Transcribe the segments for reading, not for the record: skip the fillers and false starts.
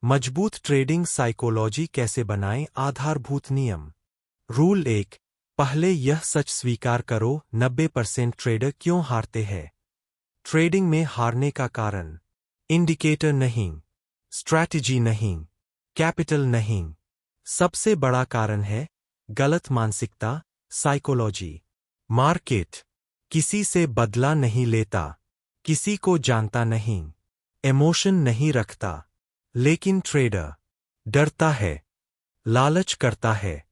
मजबूत trading psychology कैसे बनाएं? आधारभूत नियम। रूल 1। पहले यह सच स्वीकार करो, 90% ट्रेडर क्यों हारते हैं। ट्रेडिंग में हारने का कारण इंडिकेटर नहीं, स्ट्रैटेजी नहीं, कैपिटल नहीं। सबसे बड़ा कारण है गलत मानसिकता, साइकोलॉजी। मार्केट किसी से बदला नहीं लेता, किसी को जानता नहीं, इमोशन नहीं रखता। लेकिन ट्रेडर डरता है, लालच करता है,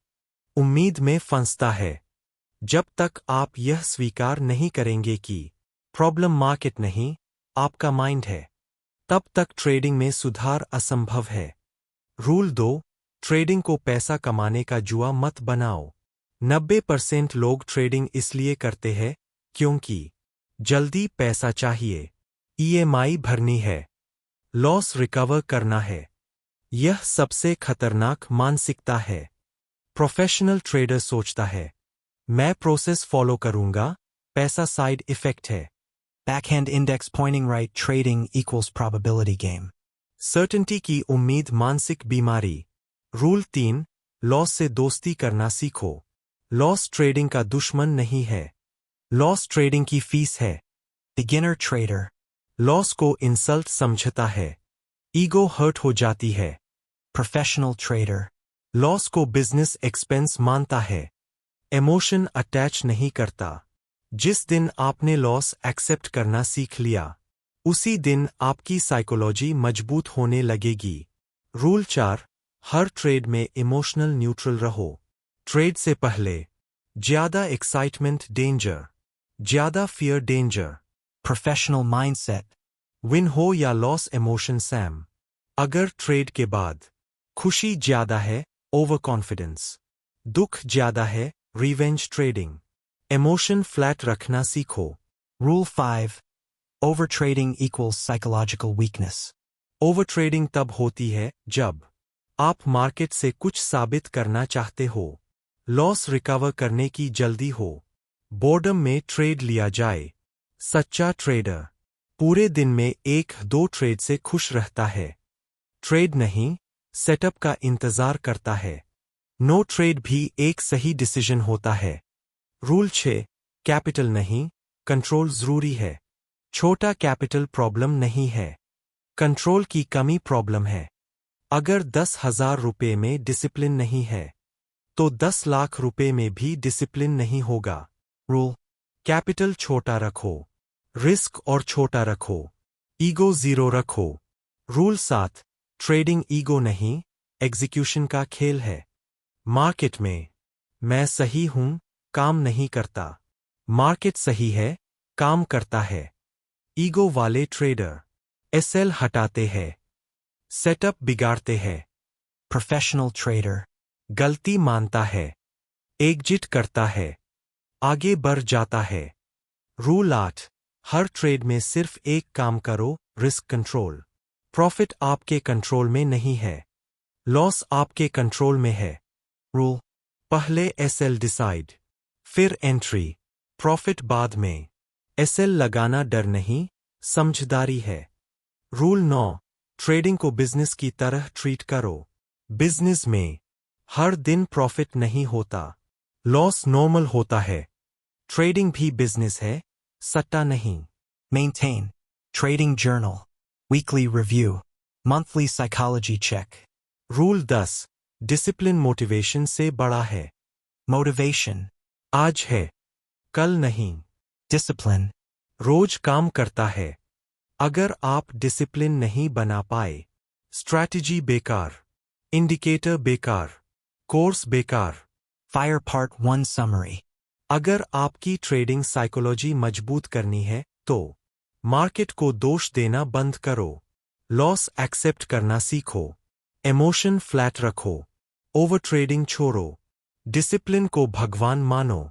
उम्मीद में फंसता है। जब तक आप यह स्वीकार नहीं करेंगे कि प्रॉब्लम मार्केट नहीं, आपका माइंड है, तब तक ट्रेडिंग में सुधार असंभव है। रूल 2। ट्रेडिंग को पैसा कमाने का जुआ मत बनाओ। 90% लोग ट्रेडिंग इसलिए करते हैं क्योंकि जल्दी पैसा चाहिए, ईएमआई भरनी है, लॉस रिकवर करना है। यह सबसे खतरनाक मानसिकता है। प्रोफेशनल ट्रेडर सोचता है, मैं प्रोसेस फॉलो करूंगा, पैसा साइड इफेक्ट है। Backhand index pointing right trading equals probability game. Certainty की उम्मीद मानसिक बीमारी। रूल 3। लॉस से दोस्ती करना सीखो। लॉस ट्रेडिंग का दुश्मन नहीं है, लॉस ट्रेडिंग की फीस है। Beginner trader. लॉस को इंसल्ट समझता है, ईगो हर्ट हो जाती है। Professional trader. लॉस को बिजनेस एक्सपेंस मानता है, इमोशन अटैच नहीं करता। जिस दिन आपने लॉस एक्सेप्ट करना सीख लिया, उसी दिन आपकी साइकोलॉजी मजबूत होने लगेगी। रूल 4। हर ट्रेड में इमोशनल न्यूट्रल रहो। ट्रेड से पहले ज्यादा एक्साइटमेंट डेंजर, ज्यादा fear danger. Professional mindset. Win हो या लॉस इमोशन सैम। अगर ट्रेड के बाद खुशी ज्यादा है, ओवर कॉन्फिडेंस। दुख ज्यादा है, रिवेंज ट्रेडिंग। इमोशन फ्लैट रखना सीखो। Rule 5. Overtrading equals psychological weakness. Over trading तब होती है जब आप मार्केट से कुछ साबित करना चाहते हो, लॉस रिकवर करने की जल्दी हो, बोर्डम में ट्रेड लिया जाए। सच्चा ट्रेडर पूरे दिन में 1-2 ट्रेड से खुश रहता है। ट्रेड नहीं, सेटअप का इंतजार करता है। नो ट्रेड भी एक सही डिसीजन होता है। रूल 6। कैपिटल नहीं, कंट्रोल जरूरी है। छोटा कैपिटल प्रॉब्लम नहीं है, कंट्रोल की कमी प्रॉब्लम है। अगर 10,000 रुपये में डिसिप्लिन नहीं है, तो 10 लाख रुपये में भी डिसिप्लिन नहीं होगा। Rule. कैपिटल छोटा रखो, रिस्क और छोटा रखो, ईगो 0 रखो। रूल 7। ट्रेडिंग ईगो नहीं, एग्जीक्यूशन का खेल है। मार्केट में मैं सही हूं काम नहीं करता, मार्केट सही है काम करता है। ईगो वाले ट्रेडर एसएल हटाते हैं, सेटअप बिगाड़ते हैं। Professional trader. गलती मानता है, एग्जिट करता है, आगे बढ़ जाता है। रूल 8। हर ट्रेड में सिर्फ एक काम करो, रिस्क कंट्रोल। प्रॉफिट आपके कंट्रोल में नहीं है, लॉस आपके कंट्रोल में है। Rule. पहले एसएल डिसाइड, फिर एंट्री, प्रॉफिट बाद में। एसएल लगाना डर नहीं, समझदारी है। रूल 9। ट्रेडिंग को बिजनेस की तरह ट्रीट करो। बिजनेस में हर दिन प्रॉफिट नहीं होता, लॉस नॉर्मल होता है। ट्रेडिंग भी बिजनेस है, सट्टा नहीं। Maintain. Trading journal. Weekly review. Monthly psychology check. Rule 10। Discipline motivation से बड़ा है। Motivation. आज है, कल नहीं। Discipline. रोज काम करता है। अगर आप डिसिप्लिन नहीं बना पाए, स्ट्रैटेजी बेकार, इंडिकेटर बेकार, कोर्स बेकार। Fire Part 1 Summary. अगर आपकी ट्रेडिंग साइकोलॉजी मजबूत करनी है, तो मार्केट को दोष देना बंद करो, लॉस एक्सेप्ट करना सीखो, इमोशन फ्लैट रखो, ओवर ट्रेडिंग छोड़ो, डिसिप्लिन को भगवान मानो।